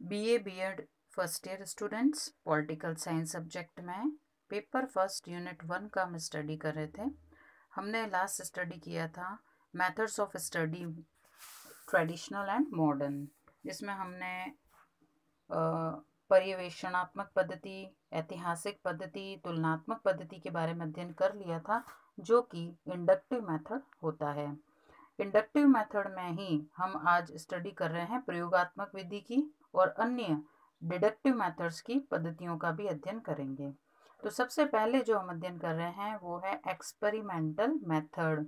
BA BEd first year students political science subject में paper first unit 1 का हम study कर रहे थे। हमने लास्ट स्टडी किया था methods of study traditional and modern, जिसमें हमने पर्यवेक्षणात्मक पद्धति, ऐतिहासिक पद्धति, तुलनात्मक पद्धति के बारे में अध्ययन कर लिया था, जो कि इंडक्टिव मेथड होता है। इंडक्टिव मेथड में ही हम आज स्टडी कर रहे हैं प्रयोगात्मक विधि की और अन्य डिडक्टिव मेथड्स की पद्धतियों का भी अध्ययन करेंगे। तो सबसे पहले जो हम अध्ययन कर रहे हैं वो है एक्सपेरिमेंटल मेथड।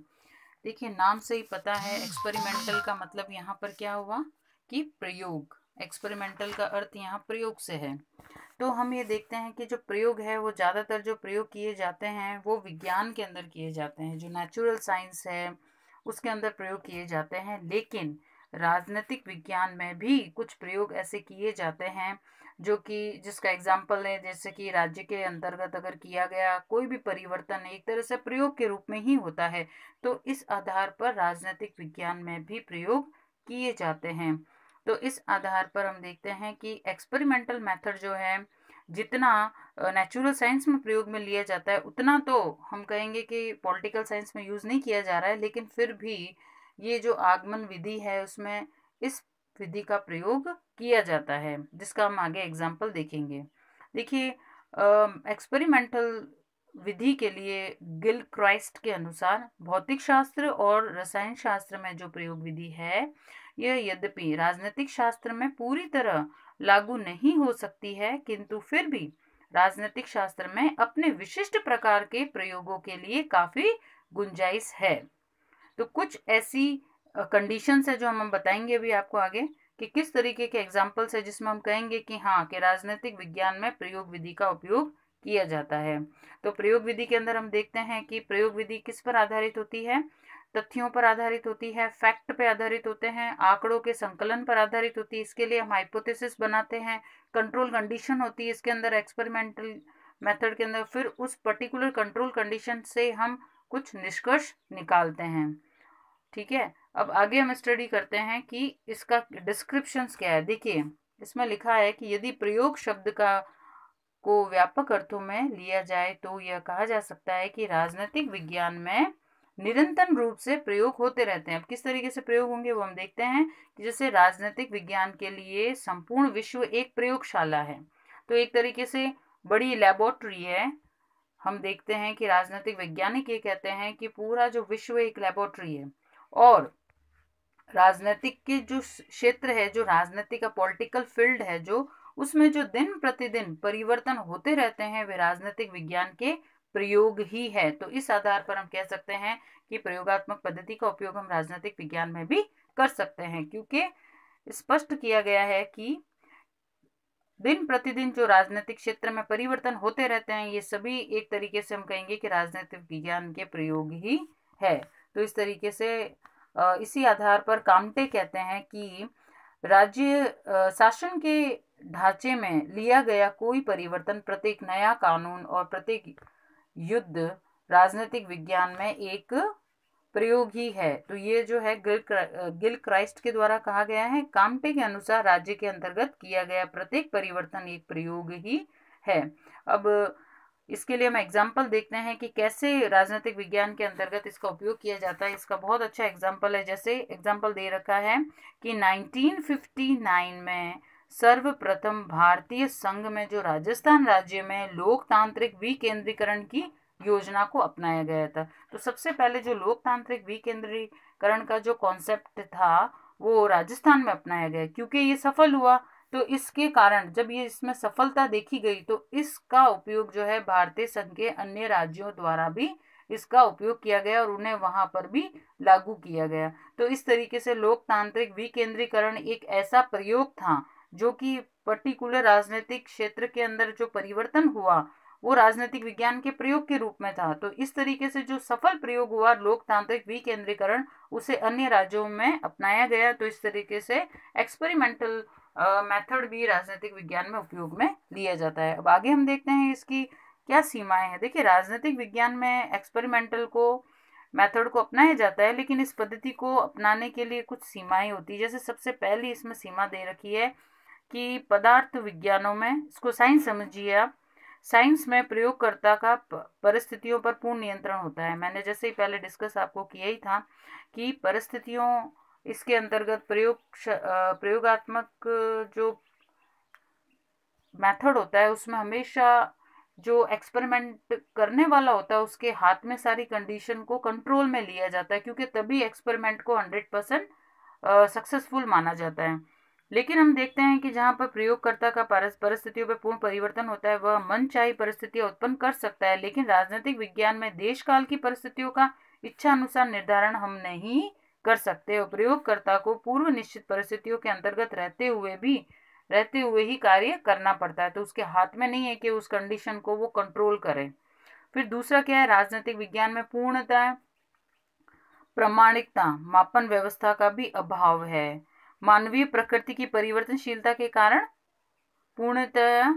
देखिए, नाम से ही पता है एक्सपेरिमेंटल का मतलब यहाँ पर क्या हुआ कि प्रयोग। एक्सपेरिमेंटल का अर्थ यहाँ प्रयोग से है। तो हम ये देखते हैं कि जो प्रयोग है वो ज़्यादातर जो प्रयोग किए जाते हैं वो विज्ञान के अंदर किए जाते हैं, जो नेचुरल साइंस है उसके अंदर प्रयोग किए जाते हैं। लेकिन राजनीतिक विज्ञान में भी कुछ प्रयोग ऐसे किए जाते हैं जो कि जिसका एग्जाम्पल है, जैसे कि राज्य के अंतर्गत अगर किया गया कोई भी परिवर्तन एक तरह से प्रयोग के रूप में ही होता है, तो इस आधार पर राजनीतिक विज्ञान में भी प्रयोग किए जाते हैं। तो इस आधार पर हम देखते हैं कि एक्सपेरिमेंटल मेथड जो है जितना नेचुरल साइंस में प्रयोग में लिया जाता है उतना तो हम कहेंगे कि पॉलिटिकल साइंस में यूज़ नहीं किया जा रहा है, लेकिन फिर भी ये जो आगमन विधि है उसमें इस विधि का प्रयोग किया जाता है, जिसका हम आगे एग्जाम्पल देखेंगे। देखिए, एक्सपेरिमेंटल विधि के लिए गिलक्राइस्ट के अनुसार भौतिक शास्त्र और रसायन शास्त्र में जो प्रयोग विधि है यह यद्यपि राजनीतिक शास्त्र में पूरी तरह लागू नहीं हो सकती है, किंतु फिर भी राजनीतिक शास्त्र में अपने विशिष्ट प्रकार के प्रयोगों के लिए काफी गुंजाइश है। तो कुछ ऐसी कंडीशंस है जो हम बताएंगे अभी आपको आगे कि किस तरीके के एग्जाम्पल्स है जिसमें हम कहेंगे कि हाँ कि राजनीतिक विज्ञान में प्रयोग विधि का उपयोग किया जाता है। तो प्रयोग विधि के अंदर हम देखते हैं कि प्रयोग विधि किस पर आधारित होती है, तथ्यों पर आधारित होती है, फैक्ट पे आधारित होते हैं, आंकड़ों के संकलन पर आधारित होती है। इसके लिए हम हाइपोथेसिस बनाते हैं, कंट्रोल कंडीशन होती है इसके अंदर एक्सपेरिमेंटल मेथड के अंदर, फिर उस पर्टिकुलर कंट्रोल कंडीशन से हम कुछ निष्कर्ष निकालते हैं। ठीक है, अब आगे हम स्टडी करते हैं कि इसका डिस्क्रिप्शंस क्या है। देखिए, इसमें लिखा है कि यदि प्रयोग शब्द का को व्यापक अर्थों में लिया जाए तो यह कहा जा सकता है कि राजनीतिक विज्ञान में निरंतर रूप से प्रयोग होते रहते हैं। अब किस तरीके से प्रयोग होंगे वो हम देखते हैं कि जैसे राजनीतिक विज्ञान के लिए संपूर्ण विश्व एक प्रयोगशाला है, तो एक तरीके से बड़ी लेबोरेटरी है। हम देखते हैं कि राजनीतिक वैज्ञानिक ये कहते हैं कि पूरा जो विश्व एक लेबोरेटरी है, और राजनीतिक के जो क्षेत्र है, जो राजनीतिक का पॉलिटिकल फील्ड है, जो उसमें जो दिन प्रतिदिन परिवर्तन होते रहते हैं वे राजनीतिक विज्ञान के प्रयोग ही है। तो इस आधार पर हम कह सकते हैं कि प्रयोगात्मक पद्धति का उपयोग हम राजनीतिक विज्ञान में भी कर सकते हैं, क्योंकि स्पष्ट किया गया है कि दिन प्रतिदिन जो राजनीतिक क्षेत्र में परिवर्तन होते रहते हैं ये सभी एक तरीके से हम कहेंगे कि राजनीतिक विज्ञान के प्रयोग ही है। तो इस तरीके से इसी आधार पर काम्टे कहते हैं कि राज्य शासन के ढांचे में लिया गया कोई परिवर्तन, प्रत्येक नया कानून और प्रत्येक युद्ध राजनीतिक विज्ञान में एक प्रयोग ही है। तो ये जो है गिलक्राइस्ट के द्वारा कहा गया है। काम्टे के अनुसार राज्य के अंतर्गत किया गया प्रत्येक परिवर्तन एक प्रयोग ही है। अब इसके लिए हम एग्जाम्पल देखते हैं कि कैसे राजनीतिक विज्ञान के अंतर्गत इसका उपयोग किया जाता है। इसका बहुत अच्छा एग्जाम्पल है, जैसे एग्जाम्पल दे रखा है कि 1959 में सर्वप्रथम भारतीय संघ में जो राजस्थान राज्य में लोकतांत्रिक विकेंद्रीकरण की योजना को अपनाया गया था। तो सबसे पहले जो लोकतांत्रिक विकेंद्रीकरण का जो कॉन्सेप्ट था वो राजस्थान में अपनाया गया, क्योंकि ये सफल हुआ। तो इसके कारण जब ये इसमें सफलता देखी गई तो इसका उपयोग जो है भारतीय संघ के अन्य राज्यों द्वारा भी इसका उपयोग किया गया और उन्हें वहां पर भी लागू किया गया। तो इस तरीके से लोकतांत्रिक विकेंद्रीकरण एक ऐसा प्रयोग था जो कि पर्टिकुलर राजनीतिक क्षेत्र के अंदर जो परिवर्तन हुआ वो राजनीतिक विज्ञान के प्रयोग के रूप में था। तो इस तरीके से जो सफल प्रयोग हुआ लोकतांत्रिक विकेंद्रीकरण, उसे अन्य राज्यों में अपनाया गया। तो इस तरीके से एक्सपेरिमेंटल मेथड भी राजनीतिक विज्ञान में उपयोग में लिया जाता है। अब आगे हम देखते हैं इसकी क्या सीमाएं हैं। देखिए, राजनीतिक विज्ञान में एक्सपेरिमेंटल को मेथड को अपनाया जाता है, लेकिन इस पद्धति को अपनाने के लिए कुछ सीमाएं होती है। जैसे सबसे पहली इसमें सीमा दे रखी है कि पदार्थ विज्ञानों में, इसको साइंस समझिए आप, साइंस में प्रयोगकर्ता का परिस्थितियों पर पूर्ण नियंत्रण होता है। मैंने जैसे ही पहले डिस्कस आपको किया ही था कि परिस्थितियों, इसके अंतर्गत प्रयोगात्मक जो मेथड होता है उसमें हमेशा जो एक्सपेरिमेंट करने वाला होता है उसके हाथ में सारी कंडीशन को कंट्रोल में लिया जाता है, क्योंकि तभी एक्सपेरिमेंट को 100% सक्सेसफुल माना जाता है। लेकिन हम देखते हैं कि जहाँ पर प्रयोगकर्ता का परिस्थितियों पर पूर्ण परिवर्तन होता है, वह मनचाही परिस्थितियां उत्पन्न कर सकता है, लेकिन राजनीतिक विज्ञान में देश काल की परिस्थितियों का इच्छा अनुसार निर्धारण हम नहीं कर सकते और प्रयोगकर्ता को पूर्व निश्चित परिस्थितियों के अंतर्गत रहते हुए ही कार्य करना पड़ता है। तो उसके हाथ में नहीं है कि उस कंडीशन को वो कंट्रोल करे। फिर दूसरा क्या है, राजनीतिक विज्ञान में पूर्णतः प्रामाणिकता मापन व्यवस्था का भी अभाव है। मानवीय प्रकृति की परिवर्तनशीलता के कारण पूर्णतः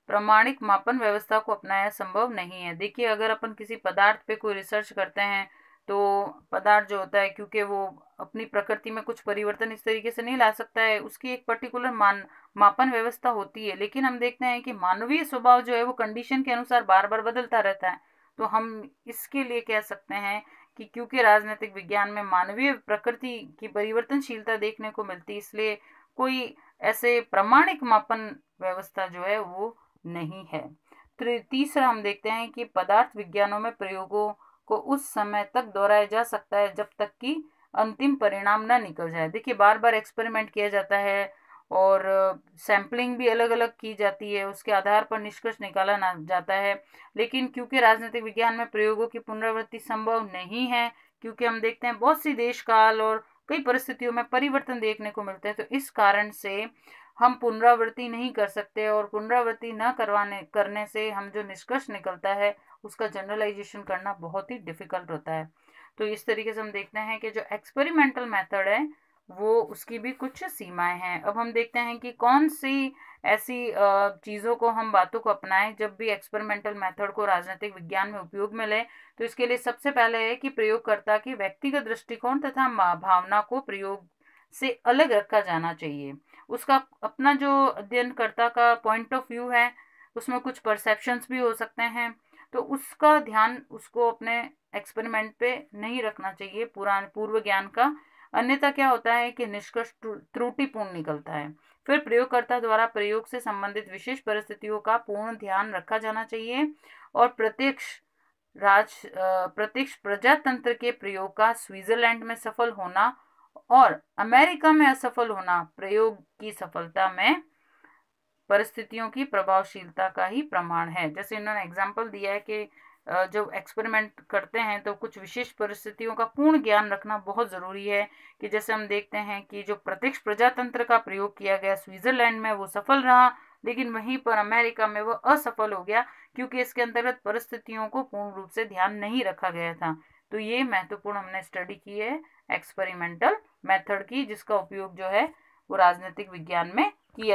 प्रामाणिक मापन व्यवस्था को अपनाया संभव नहीं है। देखिए, अगर अपन किसी पदार्थ पे कोई रिसर्च करते हैं तो पदार्थ जो होता है, क्योंकि वो अपनी प्रकृति में कुछ परिवर्तन इस तरीके से नहीं ला सकता है, उसकी एक पर्टिकुलर मापन व्यवस्था होती है। लेकिन हम देखते हैं कि मानवीय स्वभाव जो है वो कंडीशन के अनुसार बार बार बदलता रहता है। तो हम इसके लिए कह सकते हैं कि क्योंकि राजनीतिक विज्ञान में मानवीय प्रकृति की परिवर्तनशीलता देखने को मिलती, इसलिए कोई ऐसे प्रामाणिक मापन व्यवस्था जो है वो नहीं है। तीसरा हम देखते हैं कि पदार्थ विज्ञानों में प्रयोगों को उस समय तक दोहराया जा सकता है जब तक कि अंतिम परिणाम न निकल जाए। देखिए, बार बार एक्सपेरिमेंट किया जाता है और सैम्पलिंग भी अलग अलग की जाती है, उसके आधार पर निष्कर्ष निकाला जाता है। लेकिन क्योंकि राजनीतिक विज्ञान में प्रयोगों की पुनरावृत्ति संभव नहीं है, क्योंकि हम देखते हैं बहुत सी देश काल और कई परिस्थितियों में परिवर्तन देखने को मिलते हैं, तो इस कारण से हम पुनरावृत्ति नहीं कर सकते और पुनरावृत्ति न करने से हम जो निष्कर्ष निकलता है उसका जनरलाइजेशन करना बहुत ही डिफिकल्ट होता है। तो इस तरीके से हम देखते हैं कि जो एक्सपेरिमेंटल मेथड है वो उसकी भी कुछ सीमाएं हैं। अब हम देखते हैं कि कौन सी ऐसी चीज़ों को हम बातों को अपनाएं जब भी एक्सपेरिमेंटल मेथड को राजनीतिक विज्ञान में उपयोग में लें। तो इसके लिए सबसे पहले है कि प्रयोगकर्ता की व्यक्तिगत दृष्टिकोण तथा भावना को प्रयोग से अलग रखा जाना चाहिए। उसका अपना जो अध्ययनकर्ता का पॉइंट ऑफ व्यू है उसमें कुछ परसेप्शंस भी हो सकते हैं, तो उसका ध्यान उसको अपने एक्सपेरिमेंट पे नहीं रखना चाहिए पूर्व ज्ञान का। अन्यथा क्या होता है कि निष्कर्ष त्रुटिपूर्ण निकलता है। फिर प्रयोगकर्ता द्वारा प्रयोग से संबंधित विशेष परिस्थितियों का पूर्ण ध्यान रखा जाना चाहिए और प्रत्यक्ष प्रजातंत्र के प्रयोग का स्विट्जरलैंड में सफल होना और अमेरिका में असफल होना प्रयोग की सफलता में परिस्थितियों की प्रभावशीलता का ही प्रमाण है। जैसे इन्होंने एग्जाम्पल दिया है कि जब एक्सपेरिमेंट करते हैं तो कुछ विशेष परिस्थितियों का पूर्ण ज्ञान रखना बहुत ज़रूरी है। कि जैसे हम देखते हैं कि जो प्रत्यक्ष प्रजातंत्र का प्रयोग किया गया स्विट्जरलैंड में वो सफल रहा, लेकिन वहीं पर अमेरिका में वो असफल हो गया, क्योंकि इसके अंतर्गत परिस्थितियों को पूर्ण रूप से ध्यान नहीं रखा गया था। तो ये महत्वपूर्ण हमने स्टडी की है एक्सपेरिमेंटल मेथड की, जिसका उपयोग जो है वो राजनीतिक विज्ञान में किया